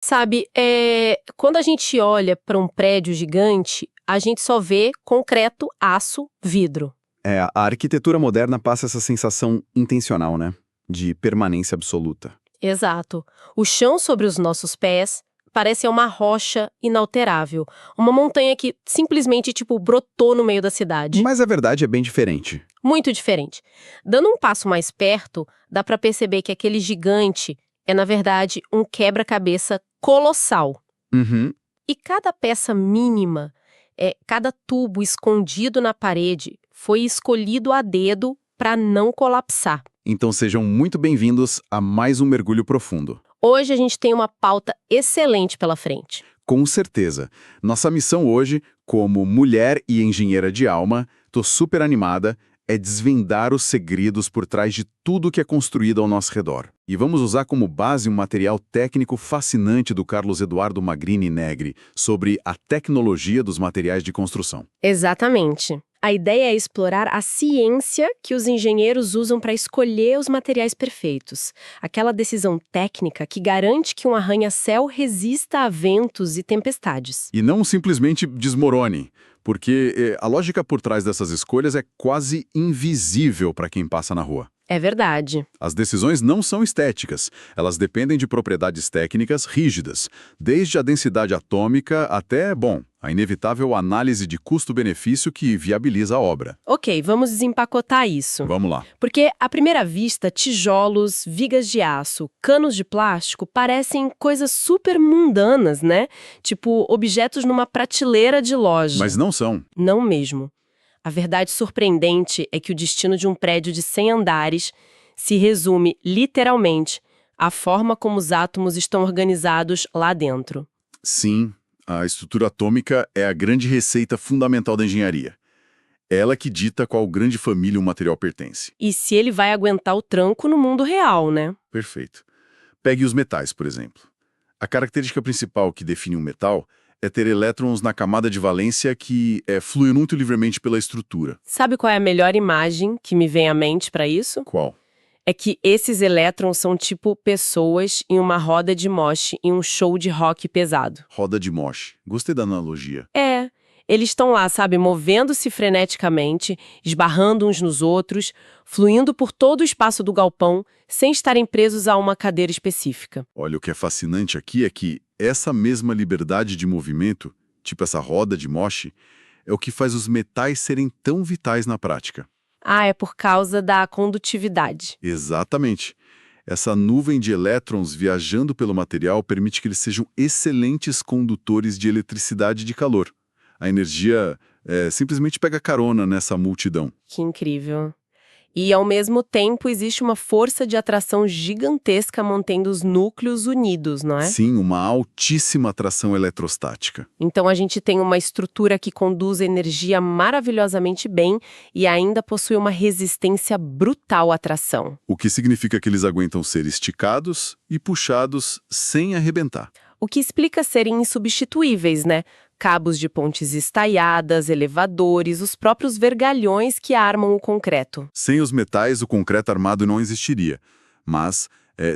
Sabe, quando a gente olha para um prédio gigante, a gente só vê concreto, aço, vidro. A arquitetura moderna passa essa sensação intencional, né? De permanência absoluta. Exato. O chão sobre os nossos pés parece uma rocha inalterável. Uma montanha que simplesmente, brotou no meio da cidade. Mas a verdade é bem diferente. Muito diferente. Dando um passo mais perto, dá para perceber que aquele gigante é, na verdade, um quebra-cabeça colossal. Uhum. E cada peça mínima, cada tubo escondido na parede, foi escolhido a dedo para não colapsar. Então sejam muito bem-vindos a mais um mergulho profundo. Hoje a gente tem uma pauta excelente pela frente. Com certeza. Nossa missão hoje, como mulher e engenheira de alma, tô super animada, é desvendar os segredos por trás de tudo que é construído ao nosso redor. E vamos usar como base um material técnico fascinante do Carlos Eduardo Magrini Negri sobre a tecnologia dos materiais de construção. Exatamente. A ideia é explorar a ciência que os engenheiros usam para escolher os materiais perfeitos. Aquela decisão técnica que garante que um arranha-céu resista a ventos e tempestades. E não simplesmente desmorone, porque a lógica por trás dessas escolhas é quase invisível para quem passa na rua. É verdade. As decisões não são estéticas, elas dependem de propriedades técnicas rígidas, desde a densidade atômica até, a inevitável análise de custo-benefício que viabiliza a obra. Ok, vamos desempacotar isso. Vamos lá. Porque, à primeira vista, tijolos, vigas de aço, canos de plástico parecem coisas super mundanas, né? Tipo, objetos numa prateleira de loja. Mas não são. Não mesmo. A verdade surpreendente é que o destino de um prédio de 100 andares se resume, literalmente, à forma como os átomos estão organizados lá dentro. Sim, a estrutura atômica é a grande receita fundamental da engenharia. Ela que dita qual grande família um material pertence. E se ele vai aguentar o tranco no mundo real, né? Perfeito. Pegue os metais, por exemplo. A característica principal que define um metal é ter elétrons na camada de valência que fluem muito livremente pela estrutura. Sabe qual é a melhor imagem que me vem à mente para isso? Qual? É que esses elétrons são tipo pessoas em uma roda de moche em um show de rock pesado. Roda de moche. Gostei da analogia. Eles estão lá, sabe, movendo-se freneticamente, esbarrando uns nos outros, fluindo por todo o espaço do galpão, sem estarem presos a uma cadeira específica. Olha, o que é fascinante aqui é que essa mesma liberdade de movimento, tipo essa roda de moche, é o que faz os metais serem tão vitais na prática. É por causa da condutividade. Exatamente. Essa nuvem de elétrons viajando pelo material permite que eles sejam excelentes condutores de eletricidade e de calor. A energia simplesmente pega carona nessa multidão. Que incrível. E, ao mesmo tempo, existe uma força de atração gigantesca mantendo os núcleos unidos, não é? Sim, uma altíssima atração eletrostática. Então, a gente tem uma estrutura que conduz energia maravilhosamente bem e ainda possui uma resistência brutal à tração. O que significa que eles aguentam ser esticados e puxados sem arrebentar. O que explica serem insubstituíveis, né? Cabos de pontes estaiadas, elevadores, os próprios vergalhões que armam o concreto. Sem os metais, o concreto armado não existiria. Mas,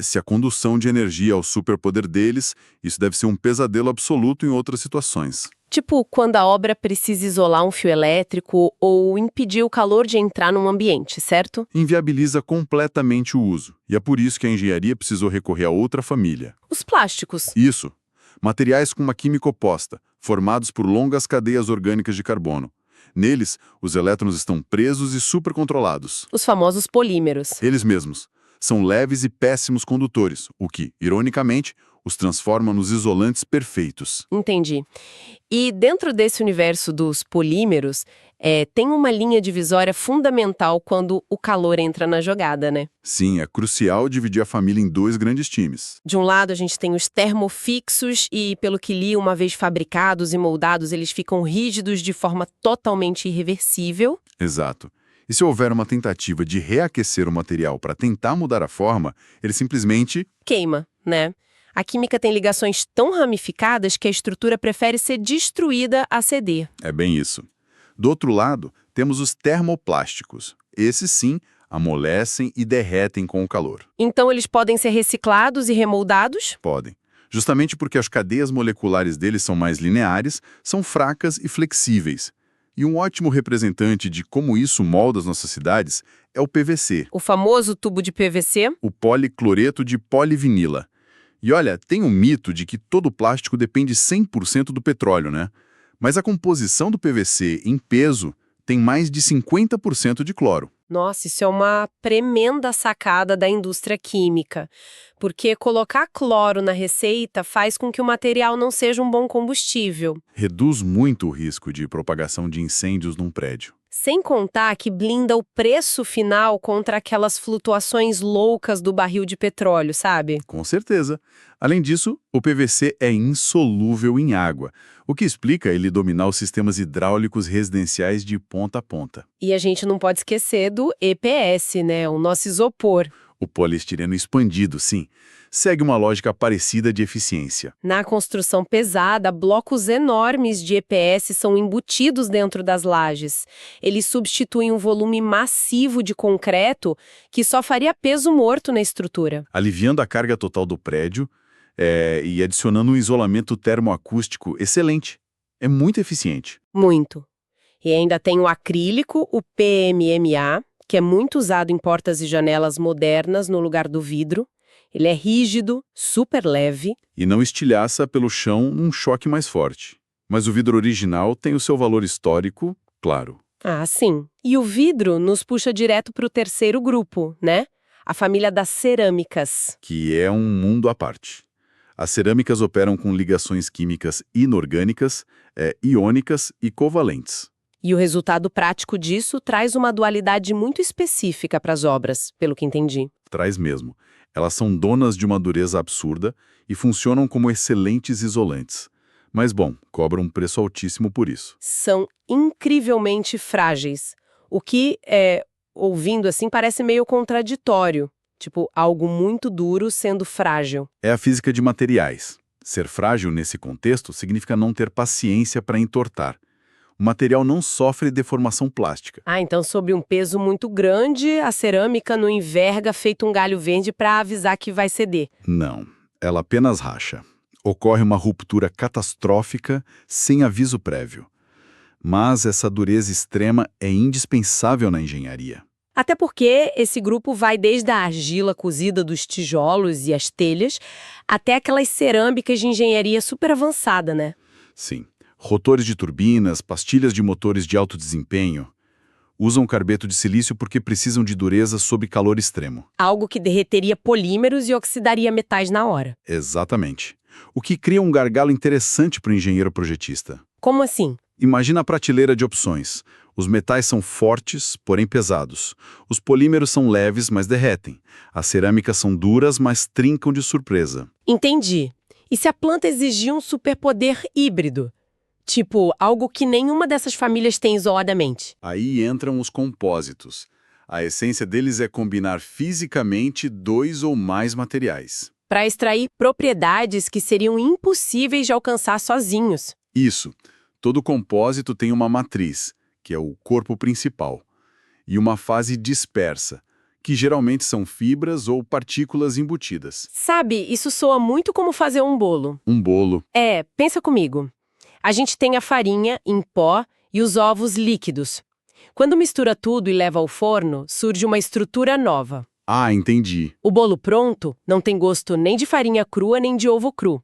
se a condução de energia é o superpoder deles, isso deve ser um pesadelo absoluto em outras situações. Tipo, quando a obra precisa isolar um fio elétrico ou impedir o calor de entrar num ambiente, certo? Inviabiliza completamente o uso. E é por isso que a engenharia precisou recorrer a outra família. Os plásticos. Isso. Materiais com uma química oposta, formados por longas cadeias orgânicas de carbono. Neles, os elétrons estão presos e supercontrolados. Os famosos polímeros. Eles mesmos. São leves e péssimos condutores, o que, ironicamente, os transforma nos isolantes perfeitos. Entendi. E dentro desse universo dos polímeros, tem uma linha divisória fundamental quando o calor entra na jogada, né? Sim, é crucial dividir a família em dois grandes times. De um lado, a gente tem os termofixos e, pelo que li, uma vez fabricados e moldados, eles ficam rígidos de forma totalmente irreversível. Exato. E se houver uma tentativa de reaquecer o material para tentar mudar a forma, ele simplesmente queima, né? A química tem ligações tão ramificadas que a estrutura prefere ser destruída a ceder. É bem isso. Do outro lado, temos os termoplásticos. Esses sim amolecem e derretem com o calor. Então eles podem ser reciclados e remoldados? Podem. Justamente porque as cadeias moleculares deles são mais lineares, são fracas e flexíveis. E um ótimo representante de como isso molda as nossas cidades é o PVC, O famoso tubo de PVC? o policloreto de polivinila. E olha, tem um mito de que todo plástico depende 100% do petróleo, né? Mas a composição do PVC em peso tem mais de 50% de cloro. Nossa, isso é uma tremenda sacada da indústria química, porque colocar cloro na receita faz com que o material não seja um bom combustível. Reduz muito o risco de propagação de incêndios num prédio. Sem contar que blinda o preço final contra aquelas flutuações loucas do barril de petróleo, sabe? Com certeza. Além disso, o PVC é insolúvel em água, o que explica ele dominar os sistemas hidráulicos residenciais de ponta a ponta. E a gente não pode esquecer do EPS, né? O nosso isopor. O poliestireno expandido, sim, segue uma lógica parecida de eficiência. Na construção pesada, blocos enormes de EPS são embutidos dentro das lajes. Eles substituem um volume massivo de concreto que só faria peso morto na estrutura. Aliviando a carga total do prédio e adicionando um isolamento termoacústico excelente. É muito eficiente. Muito. E ainda tem o acrílico, o PMMA, que é muito usado em portas e janelas modernas no lugar do vidro. Ele é rígido, super leve. E não estilhaça pelo chão num choque mais forte. Mas o vidro original tem o seu valor histórico, claro. Ah, sim. E o vidro nos puxa direto para o terceiro grupo, né? A família das cerâmicas. Que é um mundo à parte. As cerâmicas operam com ligações químicas inorgânicas, iônicas e covalentes. E o resultado prático disso traz uma dualidade muito específica para as obras, pelo que entendi. Traz mesmo. Elas são donas de uma dureza absurda e funcionam como excelentes isolantes. Mas, bom, cobram um preço altíssimo por isso. São incrivelmente frágeis. O que, ouvindo assim, parece meio contraditório. Tipo, algo muito duro sendo frágil. É a física de materiais. Ser frágil nesse contexto significa não ter paciência para entortar. O material não sofre deformação plástica. Ah, então sob um peso muito grande, a cerâmica não enverga feito um galho verde para avisar que vai ceder. Não, ela apenas racha. Ocorre uma ruptura catastrófica sem aviso prévio. Mas essa dureza extrema é indispensável na engenharia. Até porque esse grupo vai desde a argila cozida dos tijolos e as telhas até aquelas cerâmicas de engenharia super avançada, né? Sim. Rotores de turbinas, pastilhas de motores de alto desempenho, usam carbeto de silício porque precisam de dureza sob calor extremo. Algo que derreteria polímeros e oxidaria metais na hora. Exatamente. O que cria um gargalo interessante para o engenheiro projetista. Como assim? Imagina a prateleira de opções. Os metais são fortes, porém pesados. Os polímeros são leves, mas derretem. As cerâmicas são duras, mas trincam de surpresa. Entendi. E se a planta exigir um superpoder híbrido? Tipo, algo que nenhuma dessas famílias tem isoladamente. Aí entram os compósitos. A essência deles é combinar fisicamente dois ou mais materiais. Para extrair propriedades que seriam impossíveis de alcançar sozinhos. Isso. Todo compósito tem uma matriz, que é o corpo principal, e uma fase dispersa, que geralmente são fibras ou partículas embutidas. Sabe, isso soa muito como fazer um bolo. Um bolo. Pensa comigo. A gente tem a farinha em pó e os ovos líquidos. Quando mistura tudo e leva ao forno, surge uma estrutura nova. Ah, entendi. O bolo pronto não tem gosto nem de farinha crua nem de ovo cru.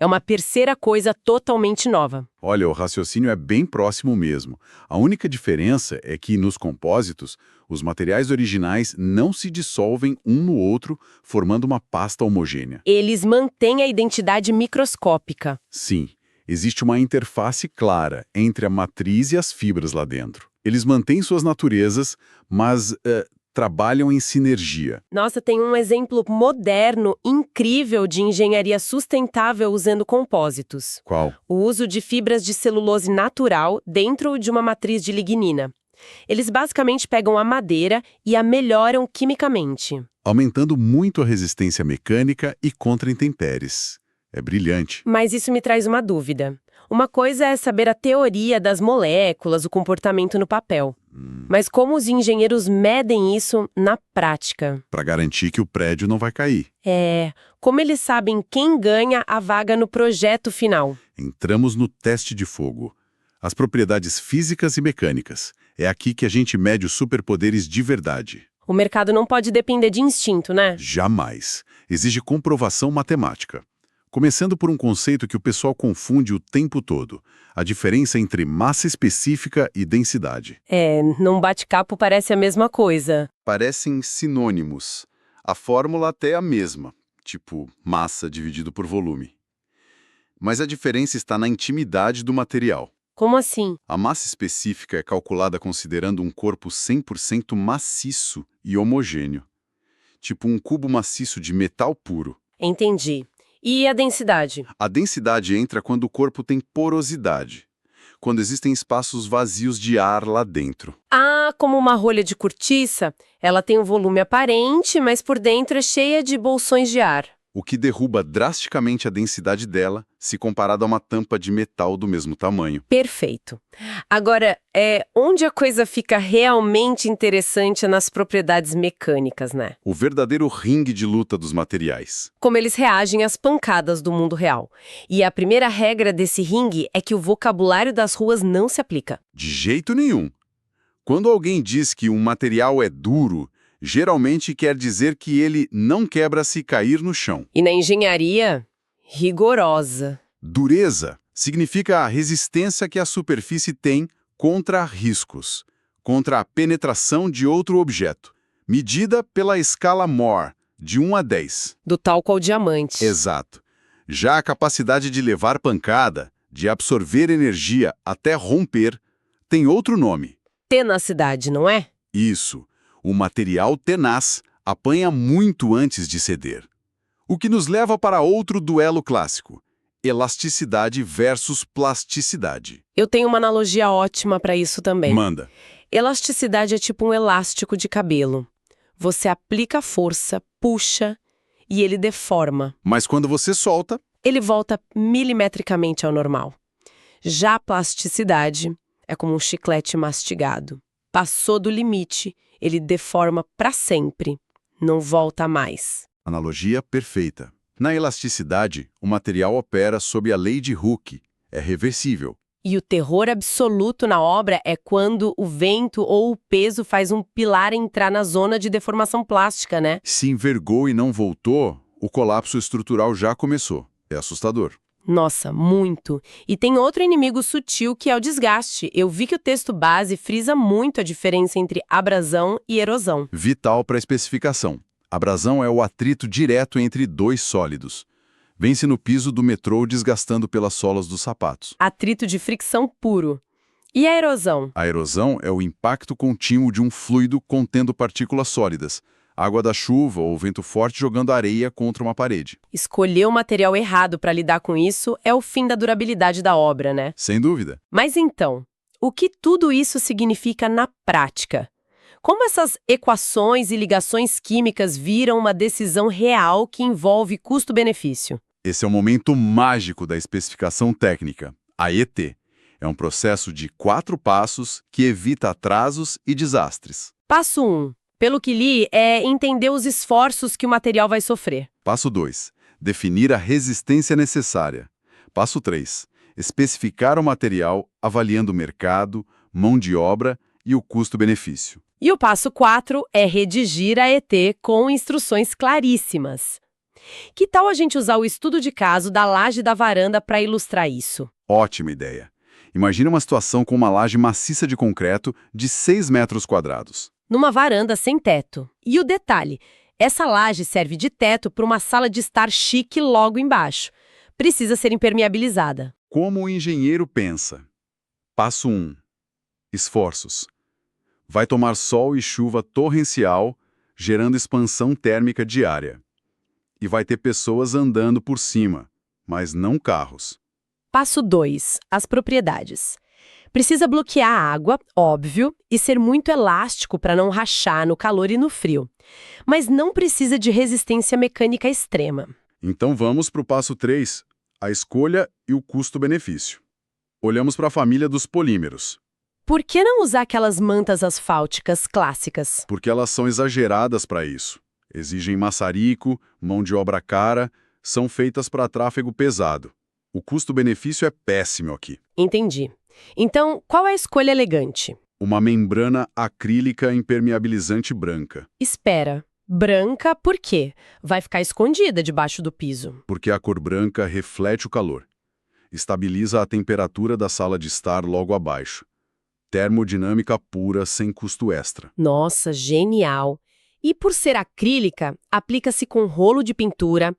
É uma terceira coisa totalmente nova. Olha, o raciocínio é bem próximo mesmo. A única diferença é que, nos compósitos, os materiais originais não se dissolvem um no outro, formando uma pasta homogênea. Eles mantêm a identidade microscópica. Sim. Existe uma interface clara entre a matriz e as fibras lá dentro. Eles mantêm suas naturezas, mas trabalham em sinergia. Nossa, tem um exemplo moderno, incrível de engenharia sustentável usando compósitos. Qual? O uso de fibras de celulose natural dentro de uma matriz de lignina. Eles basicamente pegam a madeira e a melhoram quimicamente. Aumentando muito a resistência mecânica e contra intempéries. É brilhante. Mas isso me traz uma dúvida. Uma coisa é saber a teoria das moléculas, o comportamento no papel. Mas como os engenheiros medem isso na prática? Para garantir que o prédio não vai cair. Como eles sabem quem ganha a vaga no projeto final? Entramos no teste de fogo. As propriedades físicas e mecânicas. É aqui que a gente mede os superpoderes de verdade. O mercado não pode depender de instinto, né? Jamais. Exige comprovação matemática. Começando por um conceito que o pessoal confunde o tempo todo. A diferença entre massa específica e densidade. Num bate-capo parece a mesma coisa. Parecem sinônimos. A fórmula até é a mesma, tipo massa dividido por volume. Mas a diferença está na intimidade do material. Como assim? A massa específica é calculada considerando um corpo 100% maciço e homogêneo. Tipo um cubo maciço de metal puro. Entendi. E a densidade? A densidade entra quando o corpo tem porosidade. Quando existem espaços vazios de ar lá dentro. Como uma rolha de cortiça, ela tem um volume aparente, mas por dentro é cheia de bolsões de ar. O que derruba drasticamente a densidade dela, se comparado a uma tampa de metal do mesmo tamanho. Perfeito. Agora, onde a coisa fica realmente interessante é nas propriedades mecânicas, né? O verdadeiro ringue de luta dos materiais. Como eles reagem às pancadas do mundo real. E a primeira regra desse ringue é que o vocabulário das ruas não se aplica. De jeito nenhum. Quando alguém diz que um material é duro, geralmente quer dizer que ele não quebra se cair no chão. E na engenharia, rigorosa. Dureza significa a resistência que a superfície tem contra riscos, contra a penetração de outro objeto, medida pela escala Mohs, de 1 a 10. Do talco ao diamante. Exato. Já a capacidade de levar pancada, de absorver energia até romper, tem outro nome. Tenacidade, não é? Isso. O material tenaz apanha muito antes de ceder. O que nos leva para outro duelo clássico: elasticidade versus plasticidade. Eu tenho uma analogia ótima para isso também. Manda. Elasticidade é tipo um elástico de cabelo. Você aplica força, puxa e ele deforma. Mas quando você solta, Ele volta milimetricamente ao normal. Já a plasticidade é como um chiclete mastigado. Passou do limite, ele deforma para sempre. Não volta mais. analogia perfeita. Na elasticidade, o material opera sob a lei de Hooke. É reversível. E o terror absoluto na obra é quando o vento ou o peso faz um pilar entrar na zona de deformação plástica, né? Se envergou e não voltou, o colapso estrutural já começou. É assustador. Nossa, muito. E tem outro inimigo sutil que é o desgaste. Eu vi que o texto base frisa muito a diferença entre abrasão e erosão. Vital para a especificação. Abrasão é o atrito direto entre dois sólidos. Vence no piso do metrô desgastando pelas solas dos sapatos. Atrito de fricção puro. E a erosão? A erosão é o impacto contínuo de um fluido contendo partículas sólidas. Água da chuva ou vento forte jogando areia contra uma parede. Escolher o material errado para lidar com isso é o fim da durabilidade da obra, né? Sem dúvida. Mas então, o que tudo isso significa na prática? Como essas equações e ligações químicas viram uma decisão real que envolve custo-benefício? Esse é o momento mágico da especificação técnica, a ET. É um processo de 4 passos que evita atrasos e desastres. Passo 1. Pelo que li, é entender os esforços que o material vai sofrer. Passo 2. Definir a resistência necessária. Passo 3. Especificar o material avaliando o mercado, mão de obra e o custo-benefício. E o passo 4 é redigir a ET com instruções claríssimas. Que tal a gente usar o estudo de caso da laje da varanda para ilustrar isso? Ótima ideia. Imagina uma situação com uma laje maciça de concreto de 6 metros quadrados. Numa varanda sem teto. E o detalhe, essa laje serve de teto para uma sala de estar chique logo embaixo. Precisa ser impermeabilizada. Como o engenheiro pensa? Passo 1. Esforços. Vai tomar sol e chuva torrencial, gerando expansão térmica diária. E vai ter pessoas andando por cima, mas não carros. Passo 2. As propriedades. Precisa bloquear a água, óbvio, e ser muito elástico para não rachar no calor e no frio. Mas não precisa de resistência mecânica extrema. Então vamos para o passo 3, a escolha e o custo-benefício. Olhamos para a família dos polímeros. por que não usar aquelas mantas asfálticas clássicas? Porque elas são exageradas para isso. Exigem maçarico, mão de obra cara, são feitas para tráfego pesado. O custo-benefício é péssimo aqui. Entendi. Então, qual é a escolha elegante? Uma membrana acrílica impermeabilizante branca, Espera, branca por quê? Vai ficar escondida debaixo do piso. porque a cor branca reflete o calor. Estabiliza a temperatura da sala de estar logo abaixo. Termodinâmica pura, sem custo extra. Nossa, genial! E por ser acrílica, aplica-se com rolo de pintura,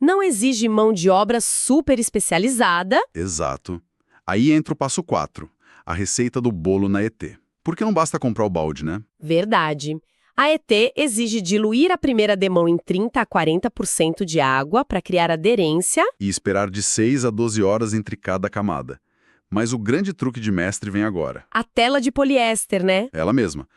não exige mão de obra super especializada. Exato. Aí entra o passo 4, a receita do bolo na ET. Porque não basta comprar o balde, né? Verdade. A ET exige diluir a primeira demão em 30 a 40% de água para criar aderência. E esperar de 6 a 12 horas entre cada camada. Mas o grande truque de mestre vem agora. A tela de poliéster, né? Ela mesma.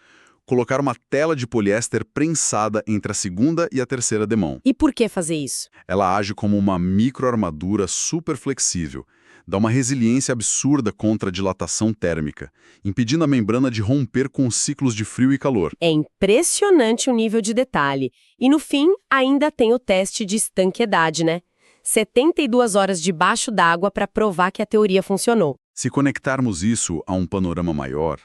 Colocar uma tela de poliéster prensada entre a segunda e a terceira demão. E por que fazer isso? Ela age como uma microarmadura super flexível. Dá uma resiliência absurda contra a dilatação térmica, impedindo a membrana de romper com os ciclos de frio e calor. É impressionante o nível de detalhe. E no fim, ainda tem o teste de estanqueidade, né? 72 horas debaixo d'água para provar que a teoria funcionou. Se conectarmos isso a um panorama maior,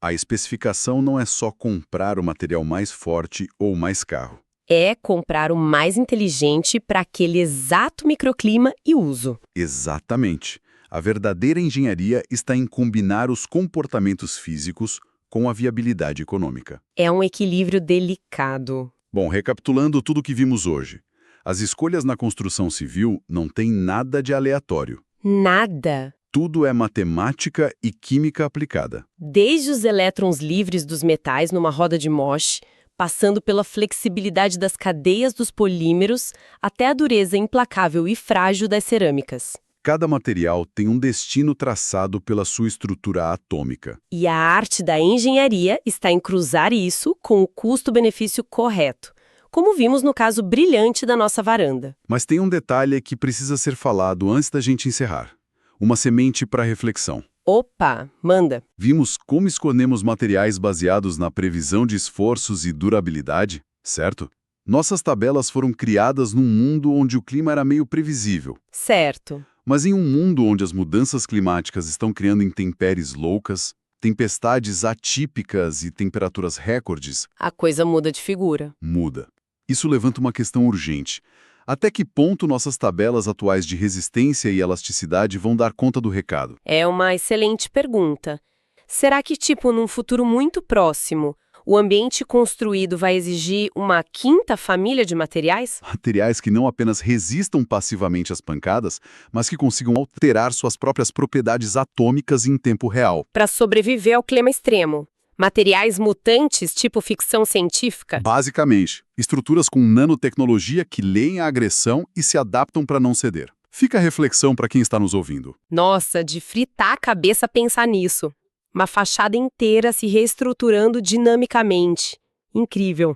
a especificação não é só comprar o material mais forte ou mais caro. É comprar o mais inteligente para aquele exato microclima e uso. Exatamente. A verdadeira engenharia está em combinar os comportamentos físicos com a viabilidade econômica. É um equilíbrio delicado. Bom, recapitulando tudo o que vimos hoje. As escolhas na construção civil não têm nada de aleatório. Nada. Tudo é matemática e química aplicada. Desde os elétrons livres dos metais numa roda de Moche, passando pela flexibilidade das cadeias dos polímeros, até a dureza implacável e frágil das cerâmicas. Cada material tem um destino traçado pela sua estrutura atômica. E a arte da engenharia está em cruzar isso com o custo-benefício correto, como vimos no caso brilhante da nossa varanda. Mas tem um detalhe que precisa ser falado antes da gente encerrar. Uma semente para reflexão. Opa, manda! Vimos como escolhemos materiais baseados na previsão de esforços e durabilidade, certo? Nossas tabelas foram criadas num mundo onde o clima era meio previsível. Certo. Mas em um mundo onde as mudanças climáticas estão criando intempéries loucas, tempestades atípicas e temperaturas recordes, A coisa muda de figura. muda. Isso levanta uma questão urgente. Até que ponto nossas tabelas atuais de resistência e elasticidade vão dar conta do recado? É uma excelente pergunta. Será que, num futuro muito próximo, o ambiente construído vai exigir uma quinta família de materiais? Materiais que não apenas resistam passivamente às pancadas, mas que consigam alterar suas próprias propriedades atômicas em tempo real. Para sobreviver ao clima extremo. Materiais mutantes, tipo ficção científica? Basicamente, estruturas com nanotecnologia que leem a agressão e se adaptam para não ceder. Fica a reflexão para quem está nos ouvindo. Nossa, de fritar a cabeça pensar nisso. Uma fachada inteira se reestruturando dinamicamente. Incrível.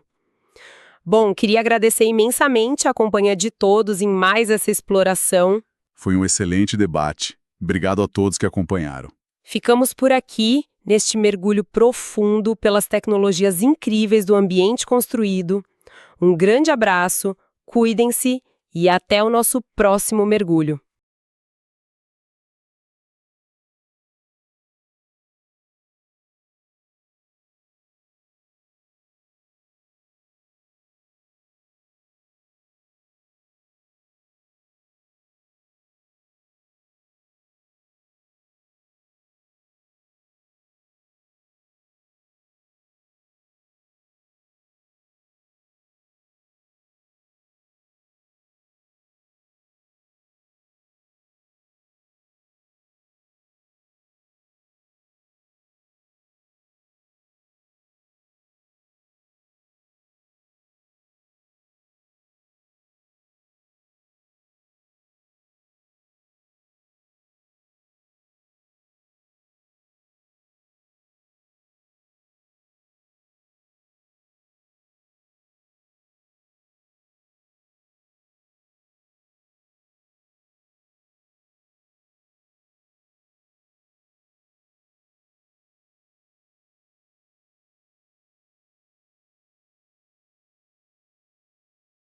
Bom, queria agradecer imensamente a companhia de todos em mais essa exploração. Foi um excelente debate. Obrigado a todos que acompanharam. Ficamos por aqui, neste mergulho profundo pelas tecnologias incríveis do ambiente construído. Um grande abraço, cuidem-se e até o nosso próximo mergulho.